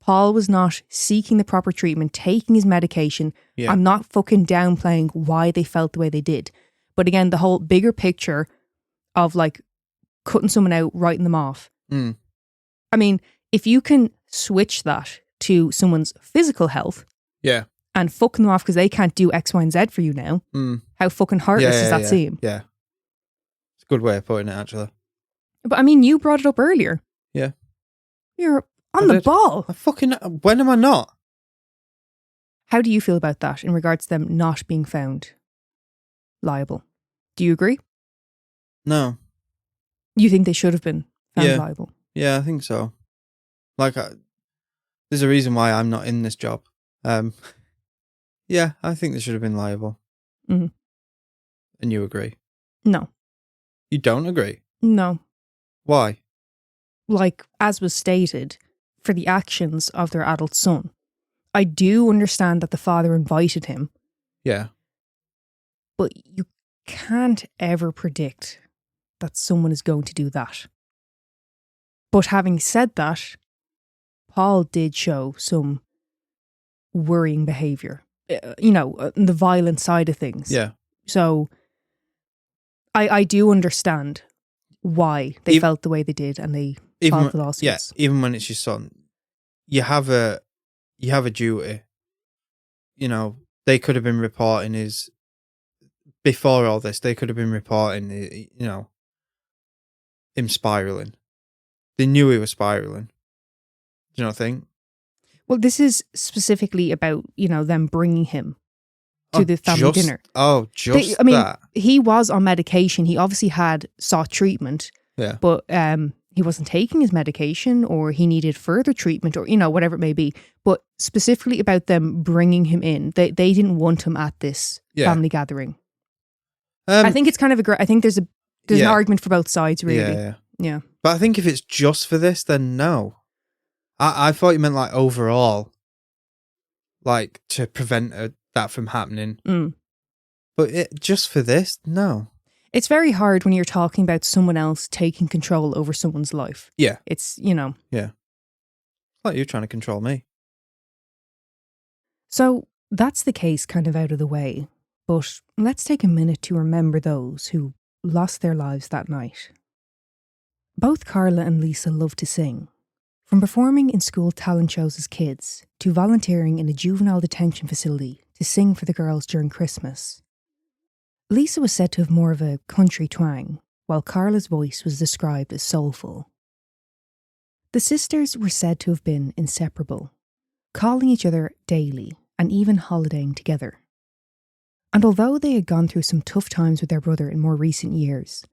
A: Paul was not seeking the proper treatment, taking his medication.
B: Yeah.
A: I'm not fucking downplaying why they felt the way they did. But again, the whole bigger picture of like cutting someone out, writing them off.
B: Mm.
A: I mean, if you can switch that to someone's physical health.
B: Yeah.
A: And fucking them off because they can't do X, Y, and Z for you now.
B: Mm.
A: How fucking heartless does that seem?
B: Yeah. It's a good way of putting it, actually.
A: But I mean, you brought it up earlier.
B: Yeah.
A: You're on the ball.
B: When am I not?
A: How do you feel about that in regards to them not being found liable? Do you agree?
B: No.
A: You think they should have been found liable?
B: Yeah, I think so. Like, there's a reason why I'm not in this job. Yeah, I think they should have been liable.
A: Mm-hmm.
B: And you agree?
A: No.
B: You don't agree?
A: No.
B: Why?
A: Like, as was stated, for the actions of their adult son. I do understand that the father invited him.
B: Yeah.
A: But you can't ever predict that someone is going to do that. But having said that, Paul did show some worrying behaviour. You know, the violent side of things.
B: Yeah.
A: So I do understand why they felt the way they did and they filed the lawsuits.
B: Yeah, even when it's your son, you have a duty. You know, they could have been reporting before all this, they could have been reporting, you know, him spiralling. They knew he was spiralling. Do you not think? Well,
A: this is specifically about, you know, them bringing him to the family dinner.
B: That.
A: He was on medication. He obviously had sought treatment.
B: Yeah.
A: But he wasn't taking his medication or he needed further treatment or, you know, whatever it may be. But specifically about them bringing him in, they didn't want him at this family gathering. I think it's kind of I think there's an argument for both sides, really. Yeah.
B: But I think if it's just for this, then no. I thought you meant like overall, like to prevent that from happening.
A: Mm.
B: But just for this, no.
A: It's very hard when you're talking about someone else taking control over someone's life.
B: Yeah.
A: It's, you know.
B: Yeah. It's like you're trying to control me.
A: So that's the case kind of out of the way. But let's take a minute to remember those who lost their lives that night. Both Carla and Lisa loved to sing. From performing in school talent shows as kids to volunteering in a juvenile detention facility to sing for the girls during Christmas. Lisa was said to have more of a country twang, while Carla's voice was described as soulful. The sisters were said to have been inseparable, calling each other daily and even holidaying together. And although they had gone through some tough times with their brother in more recent years,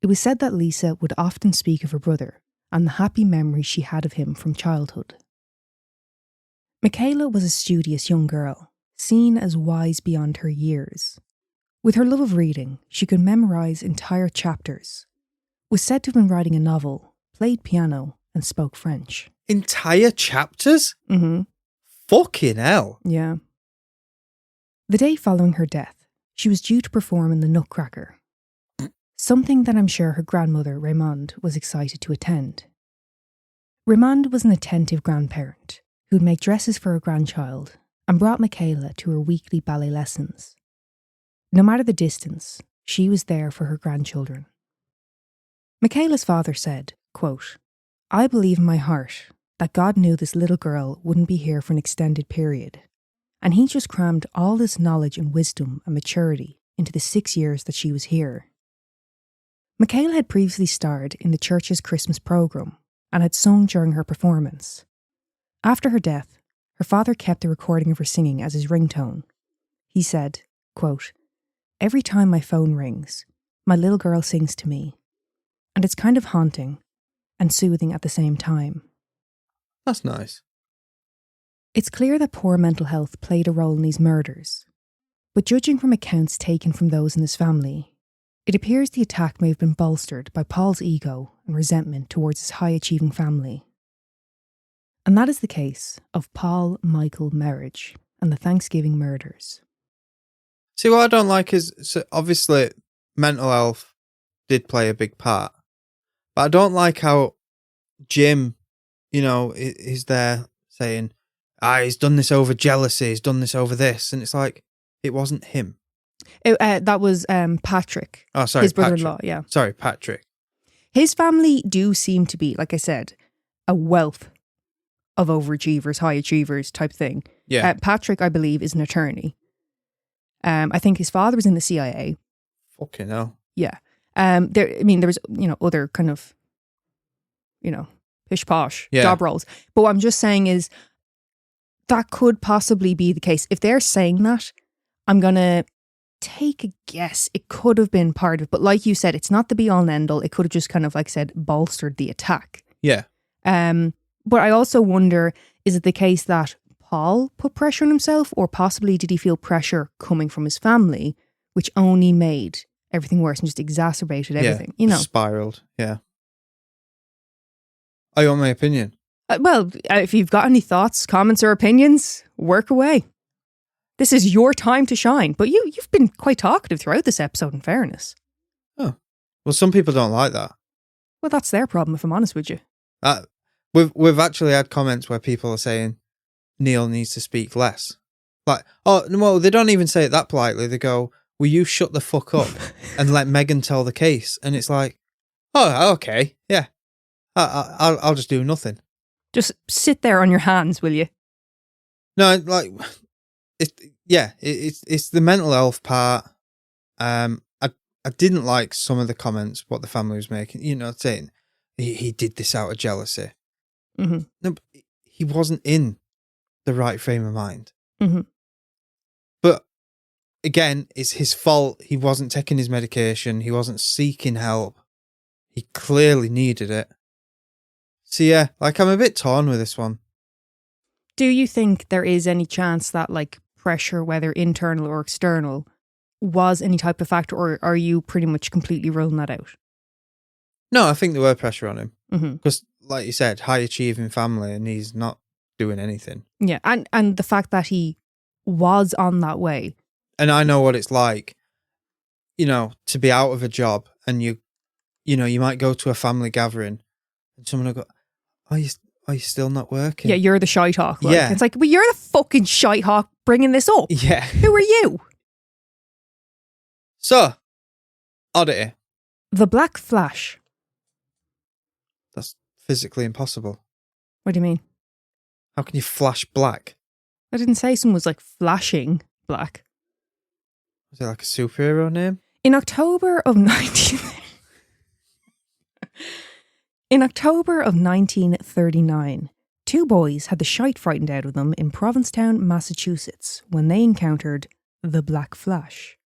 A: it was said that Lisa would often speak of her brother and the happy memories she had of him from childhood. Michaela was a studious young girl, seen as wise beyond her years. With her love of reading, she could memorise entire chapters, was said to have been writing a novel, played piano, and spoke French.
B: Entire chapters?
A: Mm-hmm.
B: Fucking hell.
A: Yeah. The day following her death, she was due to perform in the Nutcracker, something that I'm sure her grandmother, Raymond, was excited to attend. Raymond was an attentive grandparent who would make dresses for her grandchild and brought Michaela to her weekly ballet lessons. No matter the distance, she was there for her grandchildren. Michaela's father said, quote, "I believe in my heart that God knew this little girl wouldn't be here for an extended period, and he just crammed all this knowledge and wisdom and maturity into the 6 years that she was here." Michaela had previously starred in the church's Christmas programme and had sung during her performance. After her death, her father kept the recording of her singing as his ringtone. He said, quote, "Every time my phone rings, my little girl sings to me, and it's kind of haunting and soothing at the same time."
B: That's nice.
A: It's clear that poor mental health played a role in these murders, but judging from accounts taken from those in his family, it appears the attack may have been bolstered by Paul's ego and resentment towards his high-achieving family. And that is the case of Paul Michael Merhige and the Thanksgiving murders.
B: See, what I don't like is, so obviously, mental health did play a big part. But I don't like how Jim, is there saying, he's done this over jealousy, he's done this over this. And it's like, it wasn't him.
A: That was Patrick.
B: Oh, sorry,
A: his brother-in-law,
B: Patrick.
A: yeah.
B: Sorry, Patrick.
A: His family do seem to be, like I said, a wealth of overachievers, high achievers type thing.
B: Yeah.
A: Patrick, I believe, is an attorney. I think his father was in the CIA.
B: Fucking hell.
A: Yeah. There was, other kind of, pish posh job roles. But what I'm just saying is that could possibly be the case. If they're saying that, I'm going to take a guess. It could have been part of it. But like you said, it's not the be all and end all. It could have just kind of, like I said, bolstered the attack.
B: Yeah.
A: But I also wonder, is it the case that Paul put pressure on himself, or possibly did he feel pressure coming from his family, which only made everything worse and just exacerbated everything?
B: Spiraled. Yeah. Oh, you want my opinion?
A: If you've got any thoughts, comments, or opinions, work away. This is your time to shine. But you've been quite talkative throughout this episode, in fairness.
B: Oh. Well, some people don't like that.
A: Well, that's their problem, if I'm honest with you.
B: We've actually had comments where people are saying Neil needs to speak less. Like, they don't even say it that politely. They go, "Will you shut the fuck up and let Megan tell the case?" And it's like, oh, okay, yeah. I'll just do nothing. Just
A: sit there on your hands, will you?
B: No, like, it's the mental health part. I didn't like some of the comments, what the family was making, saying he did this out of jealousy.
A: Mm-hmm.
B: No, but he wasn't in the right frame of mind.
A: Mm-hmm.
B: But again, it's his fault. He wasn't taking his medication. He wasn't seeking help. He clearly needed it. So yeah, I'm a bit torn with this one.
A: Do you think there is any chance that pressure, whether internal or external, was any type of factor, or are you pretty much completely ruling that out?
B: No, I think there were pressure on him. Because,
A: Mm-hmm.
B: like you said, high-achieving family, and he's not doing anything.
A: Yeah, and the fact that he was on that way.
B: And I know what it's like, to be out of a job, and you might go to a family gathering, and someone will go, are you still not working?
A: Yeah, you're the shite hawk.
B: Yeah.
A: It's like, well, you're the fucking shite hawk bringing this up.
B: Yeah.
A: Who are you?
B: So, oddity.
A: The Black Flash.
B: That's physically impossible.
A: What do you mean?
B: How can you flash black?
A: I didn't say someone was flashing black.
B: Was it like a superhero name?
A: In October of 1939, two boys had the shite frightened out of them in Provincetown, Massachusetts, when they encountered the Black Flash.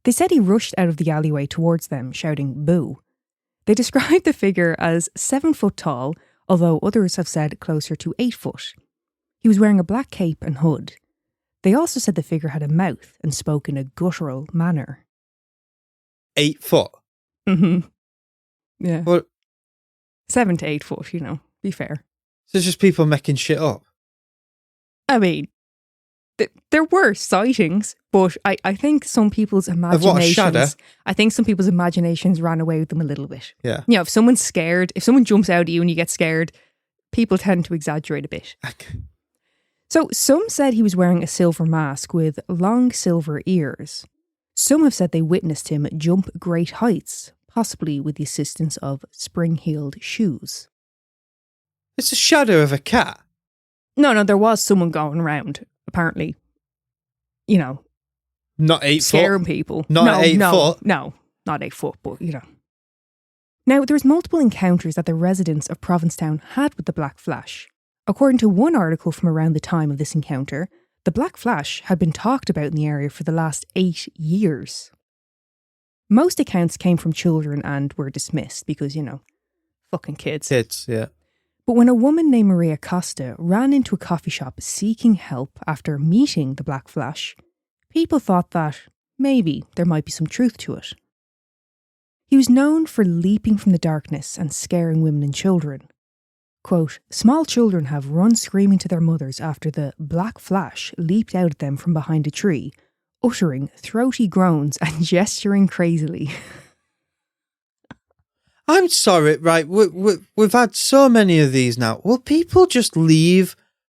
A: They said he rushed out of the alleyway towards them, shouting boo. They described the figure as 7 foot tall, although others have said closer to 8 foot. He was wearing a black cape and hood. They also said the figure had a mouth and spoke in a guttural manner.
B: 8 foot?
A: Mm-hmm. Yeah.
B: What?
A: 7 to 8 foot, be fair.
B: So it's just people making shit up?
A: I mean, There were sightings, but I think some people's
B: Of what, a shadow?
A: imaginations. I think some people's imaginations ran away with them a little bit.
B: Yeah.
A: You know, if someone's scared, if someone jumps out at you and you get scared, people tend to exaggerate a bit. So some said he was wearing a silver mask with long silver ears. Some have said they witnessed him jump great heights, possibly with the assistance of spring-heeled shoes.
B: It's a shadow of a cat.
A: No, there was someone going around, apparently, you know,
B: not 8
A: scaring
B: foot.
A: people.
B: Not 8 foot.
A: No, not 8 foot, but you know. Now, there's multiple encounters that the residents of Provincetown had with the Black Flash. According to one article from around the time of this encounter, the Black Flash had been talked about in the area for the last 8 years. Most accounts came from children and were dismissed because, you know, fucking kids.
B: Kids, yeah.
A: But when a woman named Maria Costa ran into a coffee shop seeking help after meeting the Black Flash, people thought that maybe there might be some truth to it. He was known for leaping from the darkness and scaring women and children. Quote, small children have run screaming to their mothers after the Black Flash leaped out at them from behind a tree, uttering throaty groans and gesturing crazily.
B: I'm sorry, right, we've had so many of these now. Will people just leave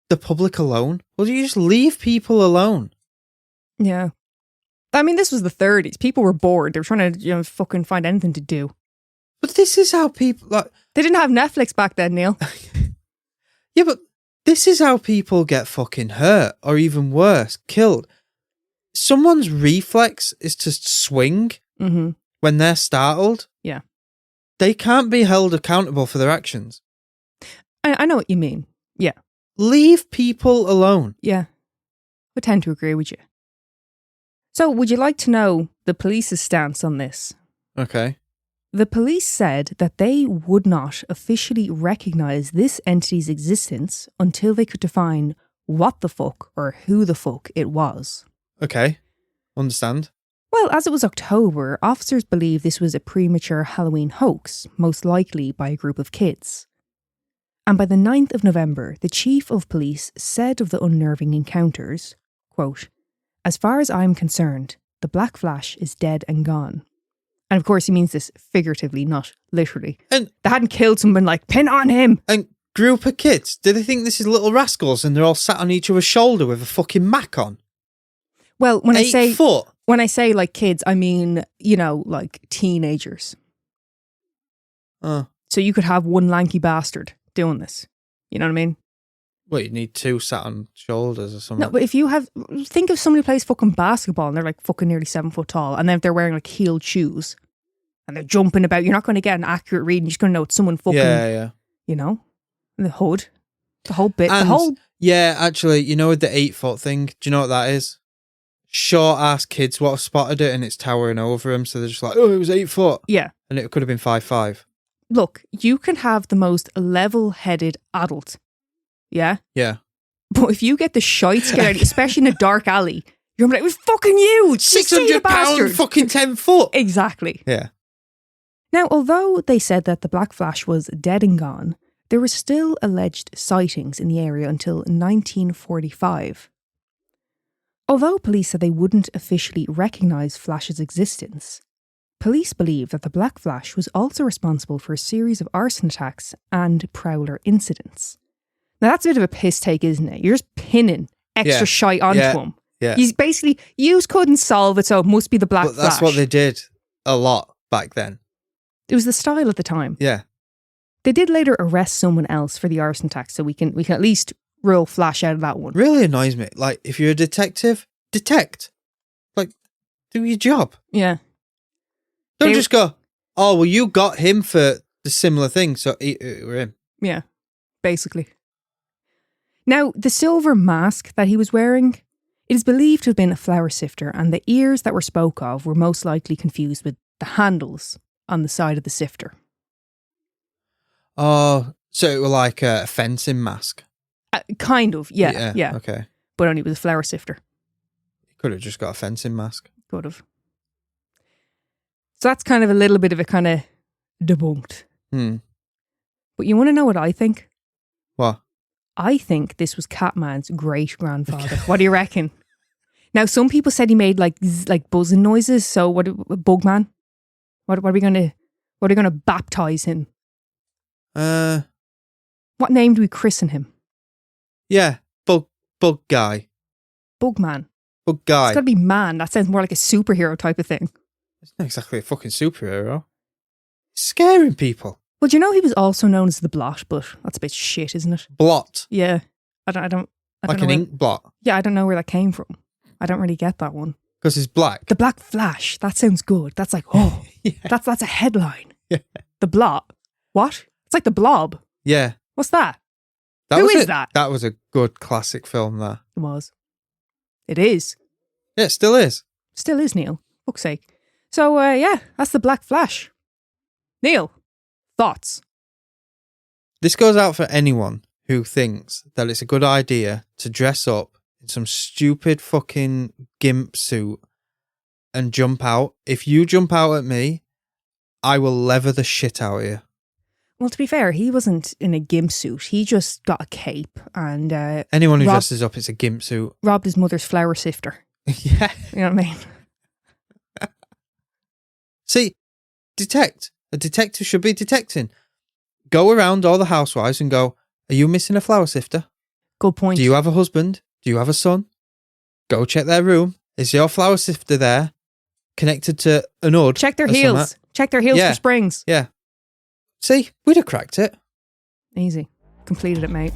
B: the public alone? Will you just leave people alone?
A: Yeah. I mean, this was the 30s. People were bored. They were trying to, you know, fucking find anything to do.
B: But this is how people... like.
A: They didn't have Netflix back then, Neil.
B: Yeah, but this is how people get fucking hurt, or even worse, killed. Someone's reflex is to swing when they're startled.
A: Yeah.
B: They can't be held accountable for their actions.
A: I know what you mean. Yeah.
B: Leave people alone.
A: Yeah. I tend to agree with you. So, would you like to know the police's stance on this?
B: Okay.
A: The police said that they would not officially recognise this entity's existence until they could define what the fuck or who the fuck it was.
B: Okay. Understand.
A: Well, as it was October, officers believe this was a premature Halloween hoax, most likely by a group of kids. And by the 9th of November, the chief of police said of the unnerving encounters, quote, as far as I'm concerned, the Black Flash is dead and gone. And of course he means this figuratively, not literally.
B: And
A: they hadn't killed someone like, pin on him!
B: And group of kids, do they think this is little rascals and they're all sat on each other's shoulder with a fucking Mac on?
A: Well, when
B: 8 foot?
A: When I say like kids, I mean, you know, like teenagers. So you could have one lanky bastard doing this. You know what I mean?
B: Well, you need 2 sat on shoulders or something.
A: No, but if you have... Think of somebody who plays fucking basketball and they're like fucking nearly 7 foot tall, and then if they're wearing like heeled shoes and they're jumping about, you're not going to get an accurate read. You're just going to know it's someone fucking...
B: Yeah.
A: You know? The hood. The whole bit.
B: And,
A: the whole...
B: Yeah, actually, you know with the 8 foot thing, do you know what that is? Short ass kids what have spotted it and it's towering over them, so they're just like, oh, it was 8 foot.
A: Yeah.
B: And it could have been 5'5".
A: Look, you can have the most level-headed adult. Yeah?
B: Yeah.
A: But if you get the shite scared, especially in a dark alley, you're like, it was fucking you!
B: 600 pound fucking 10 foot!
A: Exactly.
B: Yeah.
A: Now, although they said that the Black Flash was dead and gone, there were still alleged sightings in the area until 1945. Although police said they wouldn't officially recognise Flash's existence, police believe that the Black Flash was also responsible for a series of arson attacks and prowler incidents. Now that's a bit of a piss take, isn't it? You're just pinning extra shite onto him.
B: Yeah.
A: He's basically, you couldn't solve it, so it must be the Black Flash.
B: That's what they did a lot back then.
A: It was the style at the time.
B: Yeah.
A: They did later arrest someone else for the arson attack, so we can at least rule Flash out of that one.
B: Really annoys me. Like, if you're a detective, detect. Like, do your job.
A: Yeah.
B: Don't just go, oh, well, you got him for the similar thing, so we're him.
A: Yeah, basically. Now, the silver mask that he was wearing, it is believed to have been a flour sifter, and the ears that were spoke of were most likely confused with the handles on the side of the sifter.
B: Oh, so it was like a fencing mask?
A: Kind of, yeah.
B: Okay.
A: But only with a flour sifter.
B: You could have just got a fencing mask.
A: Could have. So that's kind of a little bit of a kind of debunked. But you want to know what I think?
B: What?
A: I think this was Catman's great-grandfather. What do you reckon? Now, some people said he made like buzzing noises. So what, Bugman? What are we gonna baptize him? What name do we christen him?
B: Yeah, bug guy.
A: Bugman.
B: Bug guy.
A: It's got to be man. That sounds more like a superhero type of thing.
B: It's not exactly a fucking superhero. It's scaring people.
A: Well, do you know he was also known as the Blot, but that's a bit shit, isn't it?
B: Blot.
A: Yeah. I don't
B: Like
A: know
B: an ink blot.
A: Yeah, I don't know where that came from. I don't really get that one.
B: Because he's black.
A: The Black Flash. That sounds good. That's like, oh,
B: yeah.
A: that's a headline.
B: Yeah.
A: The Blot. What? It's like the Blob.
B: Yeah.
A: What's that?
B: That
A: Who
B: was
A: is
B: it.
A: that?
B: That was a good classic film there.
A: It was. It is.
B: Yeah, it still is.
A: Still is, Neil. Fuck's sake. So, yeah, that's the Black Flash. Neil, thoughts?
B: This goes out for anyone who thinks that it's a good idea to dress up in some stupid fucking gimp suit and jump out. If you jump out at me, I will leather the shit out of you.
A: Well, to be fair, he wasn't in a gimp suit. He just got a cape and...
B: anyone who dresses up, it's a gimp suit.
A: Robbed his mother's flour sifter.
B: Yeah.
A: You know what I mean?
B: See, detect. A detective should be detecting. Go around all the housewives and go, are you missing a flour sifter?
A: Good point.
B: Do you have a husband? Do you have a son? Go check their room. Is your flour sifter there? Connected to an hood?
A: Check their heels. Check their heels for springs.
B: Yeah. See, we'd have cracked it.
A: Easy. Completed it, mate.